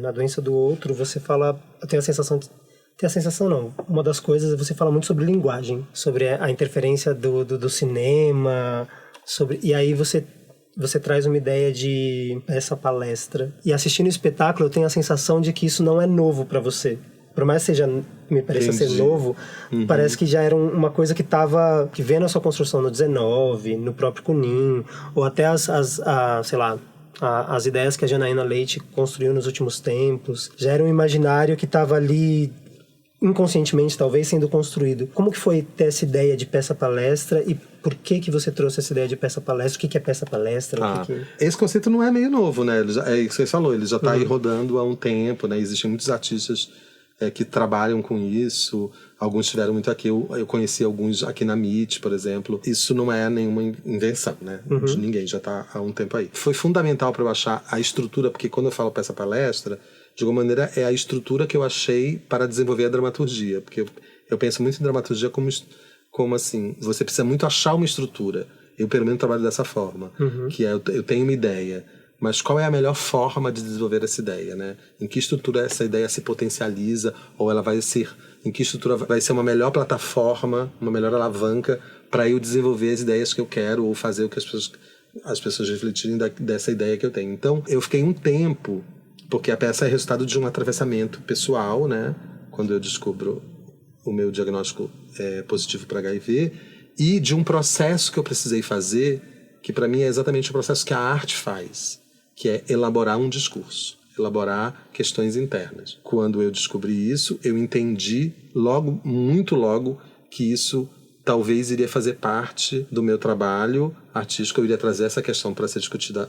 Na doença do outro, você fala... Tem a sensação não. Uma das coisas, você fala muito sobre linguagem, sobre a interferência do cinema, e aí você traz uma ideia de essa palestra. E assistindo o espetáculo, eu tenho a sensação de que isso não é novo para você. Por mais que me pareça ser novo, parece que já era uma coisa que vem na sua construção no 19, no próprio Kunin, ou até as ideias que a Janaína Leite construiu nos últimos tempos. Já era um imaginário que estava ali inconscientemente, talvez, sendo construído. Como que foi ter essa ideia de peça-palestra e por que você trouxe essa ideia de peça-palestra? O que é peça-palestra? Esse conceito não é meio novo, né? É isso que você falou, ele já está aí rodando há um tempo, né? Existem muitos artistas que trabalham com isso. Alguns tiveram muito aqui. Eu conheci alguns aqui na MIT, por exemplo. Isso não é nenhuma invenção, né? De ninguém, já está há um tempo aí. Foi fundamental para eu achar a estrutura, porque quando eu falo peça-palestra, de alguma maneira é a estrutura que eu achei para desenvolver a dramaturgia. Porque eu penso muito em dramaturgia como assim, você precisa muito achar uma estrutura. Eu, pelo menos, trabalho dessa forma. Que é, eu tenho uma ideia, mas qual é a melhor forma de desenvolver essa ideia, né? Em que estrutura essa ideia se potencializa, ou ela vai ser... Em que estrutura vai ser uma melhor plataforma, uma melhor alavanca para eu desenvolver as ideias que eu quero, ou fazer o que as pessoas refletirem dessa ideia que eu tenho. Então, eu fiquei um tempo... Porque a peça é resultado de um atravessamento pessoal, né? Quando eu descubro o meu diagnóstico positivo para HIV, e de um processo que eu precisei fazer, que para mim é exatamente o processo que a arte faz, que é elaborar um discurso, elaborar questões internas. Quando eu descobri isso, eu entendi muito logo, que isso talvez iria fazer parte do meu trabalho artístico, eu iria trazer essa questão para ser discutida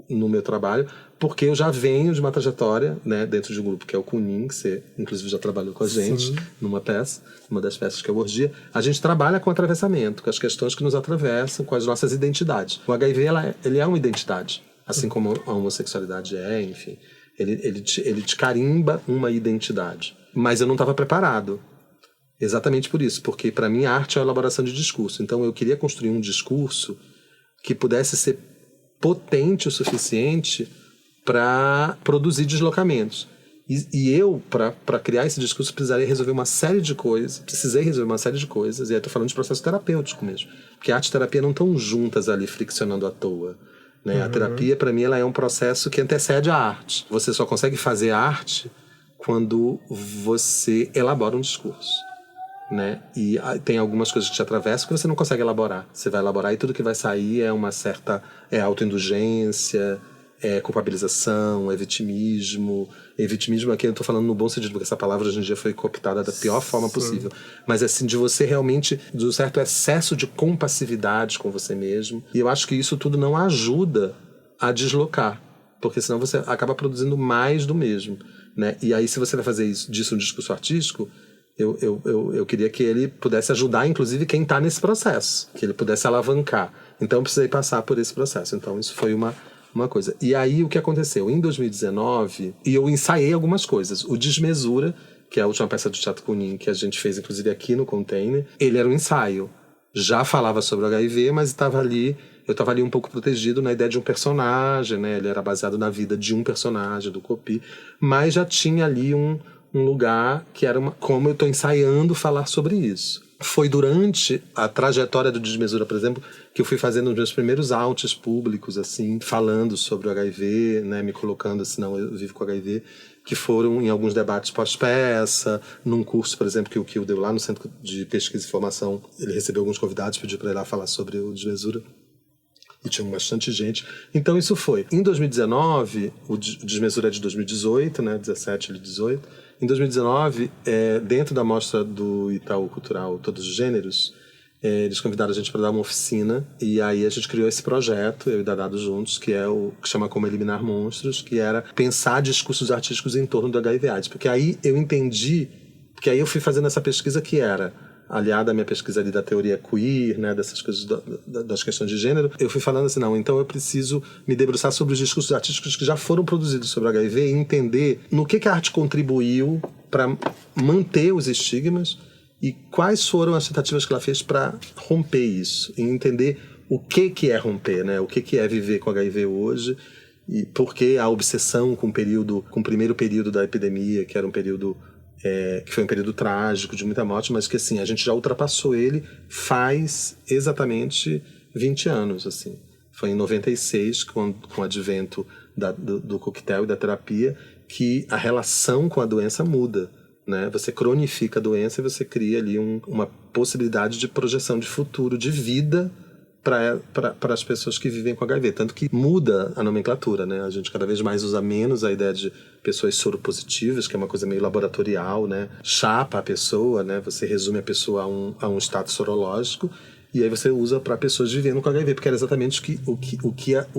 no meu trabalho, porque eu já venho de uma trajetória, né, dentro de um grupo que é o Kunin, que você inclusive já trabalhou com a gente numa peça, uma das peças que é o Orgia. A gente trabalha com atravessamento, com as questões que nos atravessam, com as nossas identidades. O HIV ele é uma identidade, assim como a homossexualidade enfim, ele te carimba uma identidade. Mas eu não estava preparado, exatamente por isso, porque para mim a arte é a elaboração de discurso. Então eu queria construir um discurso que pudesse ser potente o suficiente para produzir deslocamentos. E eu, para criar esse discurso, precisei resolver uma série de coisas, e aí estou falando de processo terapêutico mesmo, porque arte e terapia não estão juntas ali, friccionando à toa, né? A terapia, para mim, ela é um processo que antecede a arte. Você só consegue fazer arte quando você elabora um discurso, né? E tem algumas coisas que te atravessam que você não consegue elaborar. Você vai elaborar e tudo que vai sair é uma certa autoindulgência, é culpabilização, é vitimismo. E vitimismo aqui eu estou falando no bom sentido, porque essa palavra hoje em dia foi cooptada da pior forma possível. Mas assim, de você realmente, de um certo excesso de compassividade com você mesmo. E eu acho que isso tudo não ajuda a deslocar, porque senão você acaba produzindo mais do mesmo, né? E aí, se você vai fazer disso um discurso artístico, eu queria que ele pudesse ajudar, inclusive, quem está nesse processo, que ele pudesse alavancar. Então eu precisei passar por esse processo. Então isso foi uma coisa. E aí o que aconteceu? Em 2019, e eu ensaiei algumas coisas. O Desmesura, que é a última peça do Teatro Kunin, que a gente fez, inclusive, aqui no Container, ele era um ensaio. Já falava sobre o HIV, mas eu estava ali um pouco protegido na ideia de um personagem, né? Ele era baseado na vida de um personagem, do Coppi, mas já tinha ali um lugar que era como eu estou ensaiando falar sobre isso. Foi durante a trajetória do Desmesura, por exemplo, que eu fui fazendo os meus primeiros outs públicos, assim, falando sobre o HIV, né, me colocando assim, não, eu vivo com HIV, que foram em alguns debates pós-peça, num curso, por exemplo, que o Kiel deu lá no Centro de Pesquisa e Formação. Ele recebeu alguns convidados, pediu para ir lá falar sobre o Desmesura. E tinha bastante gente. Então isso foi. Em 2019, o Desmesura é de 2018, né, 17 e 18. Em 2019, dentro da mostra do Itaú Cultural Todos os Gêneros, eles convidaram a gente para dar uma oficina, e aí a gente criou esse projeto, eu e Dadado juntos, que é o que chama Como Eliminar Monstros, que era pensar discursos artísticos em torno do HIV/AIDS. Porque aí eu entendi, porque aí eu fui fazendo essa pesquisa que era aliada à minha pesquisa ali da teoria queer, né, dessas coisas das questões de gênero, eu fui falando assim, não, então eu preciso me debruçar sobre os discursos artísticos que já foram produzidos sobre o HIV e entender no que a arte contribuiu para manter os estigmas e quais foram as tentativas que ela fez para romper isso, e entender o que é romper, né, o que é viver com HIV hoje E por que a obsessão com o primeiro período da epidemia, que era um período que foi um período trágico, de muita morte, mas que assim, a gente já ultrapassou ele faz exatamente 20 anos. Assim. Foi em 96, com o advento do coquetel e da terapia, que a relação com a doença muda. Né? Você cronifica a doença e você cria ali uma possibilidade de projeção de futuro, de vida para as pessoas que vivem com HIV. Tanto que muda a nomenclatura, né? A gente cada vez mais usa menos a ideia de pessoas soropositivas, que é uma coisa meio laboratorial, né? Chapa a pessoa, né? Você resume a pessoa a um status sorológico, e aí você usa para pessoas vivendo com HIV, porque era exatamente o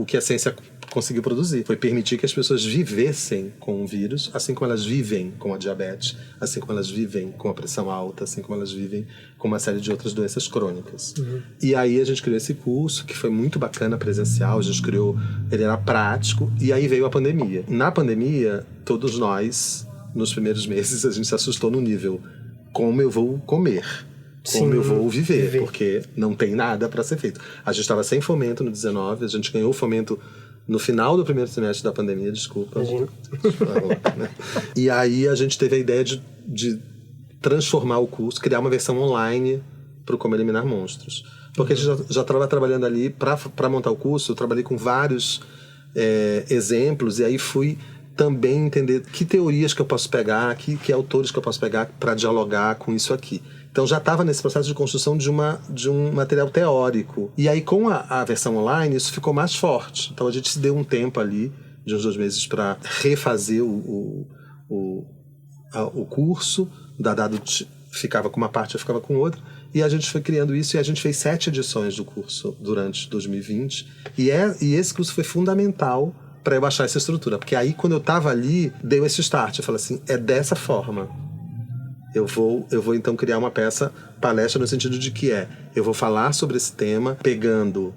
que a ciência conseguiu produzir. Foi permitir que as pessoas vivessem com o vírus, assim como elas vivem com a diabetes, assim como elas vivem com a pressão alta, assim como elas vivem com uma série de outras doenças crônicas. Uhum. E aí a gente criou esse curso, que foi muito bacana, presencial, a gente criou, ele era prático, e aí veio a pandemia. Na pandemia, todos nós, nos primeiros meses, a gente se assustou no nível, como eu vou comer? Como eu vou viver, porque não tem nada para ser feito. A gente estava sem fomento no 19, a gente ganhou o fomento no final do primeiro semestre da pandemia, desculpa. Imagina. Né? E aí a gente teve a ideia de transformar o curso, criar uma versão online para o Como Eliminar Monstros. Porque a gente já estava trabalhando ali, para montar o curso, eu trabalhei com vários exemplos, e aí fui também entender que teorias que eu posso pegar, que autores que eu posso pegar para dialogar com isso aqui. Então já estava nesse processo de construção de um material teórico. E aí com a versão online isso ficou mais forte. Então a gente se deu um tempo ali, de uns 2 meses, para refazer o curso. O Dadado ficava com uma parte, eu ficava com outra. E a gente foi criando isso, e a gente fez 7 edições do curso durante 2020. E esse curso foi fundamental para eu achar essa estrutura. Porque aí quando eu estava ali, deu esse start. Eu falei assim, é dessa forma. Eu vou então criar uma palestra no sentido de que eu vou falar sobre esse tema, pegando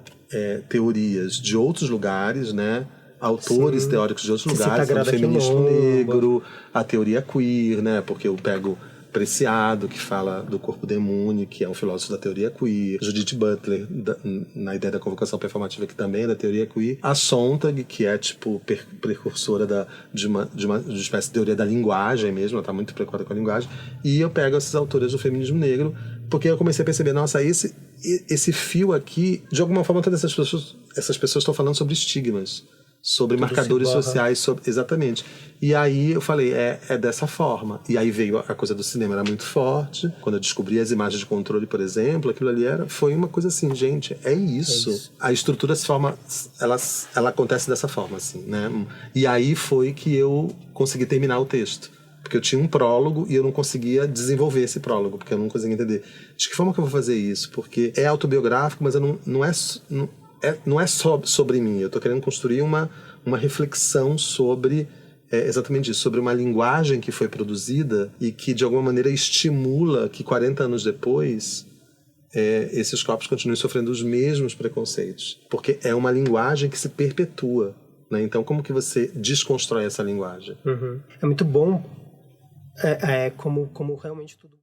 teorias de outros lugares, né? Autores teóricos de outros lugares, o feminismo negro, a teoria queer, né? Porque eu pego Preciado, que fala do corpo demônio, que é um filósofo da teoria queer, Judith Butler, na ideia da convocação performativa, que também é da teoria queer, a Sontag, que é tipo precursora de uma espécie de teoria da linguagem mesmo, ela está muito preocupada com a linguagem, e eu pego esses autores do feminismo negro, porque eu comecei a perceber, nossa, esse fio aqui, de alguma forma todas essas pessoas estão falando sobre estigmas, sobre tudo marcadores sociais, exatamente. E aí eu falei, é dessa forma. E aí veio a coisa do cinema, era muito forte. Quando eu descobri as imagens de controle, por exemplo, aquilo ali foi uma coisa assim, gente, é isso. A estrutura se forma, ela acontece dessa forma, assim, né? E aí foi que eu consegui terminar o texto. Porque eu tinha um prólogo e eu não conseguia desenvolver esse prólogo, porque eu não conseguia entender de que forma que eu vou fazer isso. Porque é autobiográfico, mas não é só sobre mim. Eu estou querendo construir uma reflexão sobre exatamente isso, sobre uma linguagem que foi produzida e que de alguma maneira estimula que 40 anos depois esses corpos continuem sofrendo os mesmos preconceitos, porque é uma linguagem que se perpetua, né? Então como que você desconstrói essa linguagem? É muito bom como realmente tudo